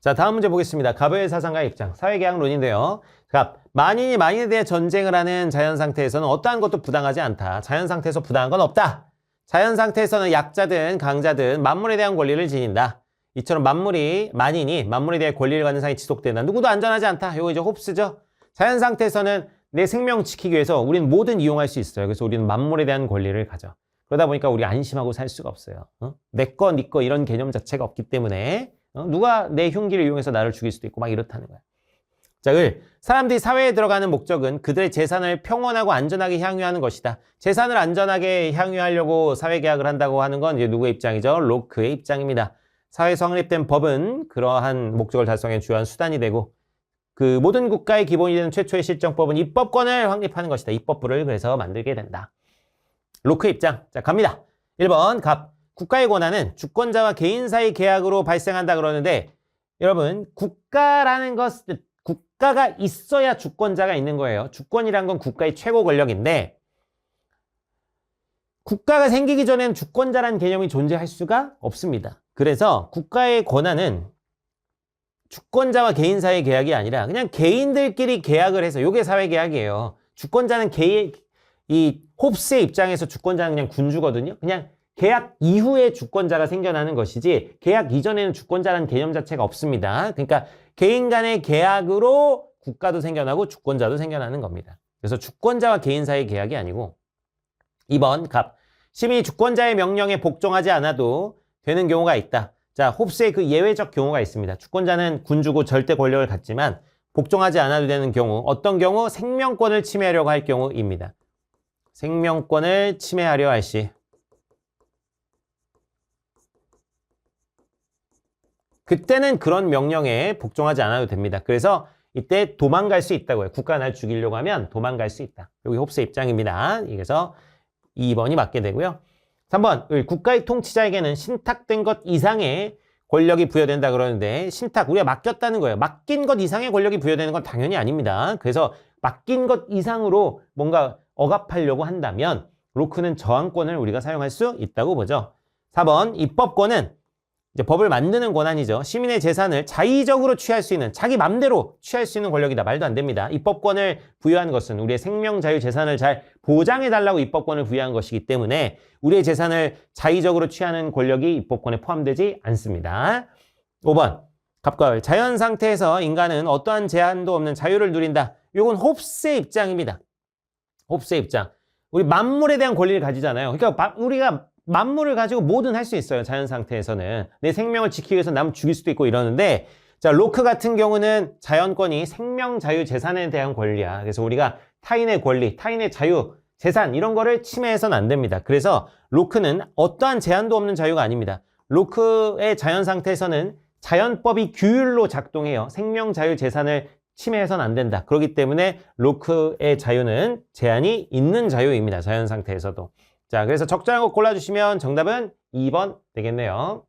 자, 다음 문제 보겠습니다. 갑의 사상가의 입장, 사회계약론인데요. 만인이 만인에 대해 전쟁을 하는 자연상태에서는 어떠한 것도 부당하지 않다. 자연상태에서 부당한 건 없다. 자연상태에서는 약자든 강자든 만물에 대한 권리를 지닌다. 이처럼 만인이 만물에 대해 권리를 갖는 상이 지속된다. 누구도 안전하지 않다. 이거 이제 홉스죠. 자연상태에서는 내 생명 지키기 위해서 우리는 뭐든 이용할 수 있어요. 그래서 우리는 만물에 대한 권리를 가져. 그러다 보니까 우리 안심하고 살 수가 없어요. 내 거, 네 거 이런 개념 자체가 없기 때문에 누가 내 흉기를 이용해서 나를 죽일 수도 있고 막 이렇다는 거야. 자, 사람들이 사회에 들어가는 목적은 그들의 재산을 평온하고 안전하게 향유하는 것이다. 재산을 안전하게 향유하려고 사회계약을 한다고 하는 건 이제 누구의 입장이죠? 로크의 입장입니다. 사회에서 확립된 법은 그러한 목적을 달성해 주요한 수단이 되고 그 모든 국가의 기본이 되는 최초의 실정법은 입법권을 확립하는 것이다. 입법부를 그래서 만들게 된다. 로크의 입장. 자, 갑니다. 1번 국가의 권한은 주권자와 개인 사이 계약으로 발생한다 그러는데 여러분 국가라는 국가가 있어야 주권자가 있는 거예요. 주권이란 건 국가의 최고 권력인데 국가가 생기기 전에는 주권자라는 개념이 존재할 수가 없습니다. 그래서 국가의 권한은 주권자와 개인 사이의 계약이 아니라 그냥 개인들끼리 계약을 해서 이게 사회계약이에요. 주권자는 이 홉스의 입장에서 주권자는 그냥 군주거든요. 그냥 계약 이후에 주권자가 생겨나는 것이지 계약 이전에는 주권자라는 개념 자체가 없습니다. 그러니까 개인 간의 계약으로 국가도 생겨나고 주권자도 생겨나는 겁니다. 그래서 주권자와 개인 사이의 계약이 아니고 2번 시민이 주권자의 명령에 복종하지 않아도 되는 경우가 있다. 자, 홉스의 그 예외적 경우가 있습니다. 주권자는 군주고 절대 권력을 갖지만 복종하지 않아도 되는 경우, 어떤 경우? 생명권을 침해하려고 할 경우입니다. 생명권을 침해하려 할 시. 그때는 그런 명령에 복종하지 않아도 됩니다. 그래서 이때 도망갈 수 있다고요. 국가가 날 죽이려고 하면 도망갈 수 있다. 여기 홉스의 입장입니다. 그래서 2번이 맞게 되고요. 3번, 국가의 통치자에게는 신탁된 것 이상의 권력이 부여된다 그러는데 신탁, 우리가 맡겼다는 거예요. 맡긴 것 이상의 권력이 부여되는 건 당연히 아닙니다. 그래서 맡긴 것 이상으로 뭔가 억압하려고 한다면 로크는 저항권을 우리가 사용할 수 있다고 보죠. 4번, 입법권은 이제 법을 만드는 권한이죠. 시민의 재산을 자의적으로 취할 수 있는, 자기 맘대로 취할 수 있는 권력이다. 말도 안 됩니다. 입법권을 부여한 것은 우리의 생명, 자유, 재산을 잘 보장해달라고 입법권을 부여한 것이기 때문에 우리의 재산을 자의적으로 취하는 권력이 입법권에 포함되지 않습니다. 5번, 갑과 자연 상태에서 인간은 어떠한 제한도 없는 자유를 누린다. 이건 홉스의 입장입니다. 홉스의 입장. 우리 만물에 대한 권리를 가지잖아요. 그러니까 우리가 만물을 가지고 뭐든 할 수 있어요. 자연 상태에서는. 내 생명을 지키기 위해서 남 죽일 수도 있고 이러는데 자, 로크 같은 경우는 자연권이 생명, 자유, 재산에 대한 권리야. 그래서 우리가 타인의 권리, 타인의 자유, 재산 이런 거를 침해해서는 안 됩니다. 그래서 로크는 어떠한 제한도 없는 자유가 아닙니다. 로크의 자연 상태에서는 자연법이 규율로 작동해요. 생명, 자유, 재산을 침해해서는 안 된다. 그렇기 때문에 로크의 자유는 제한이 있는 자유입니다. 자연 상태에서도. 자, 그래서 적절한 거 골라주시면 정답은 2번 되겠네요.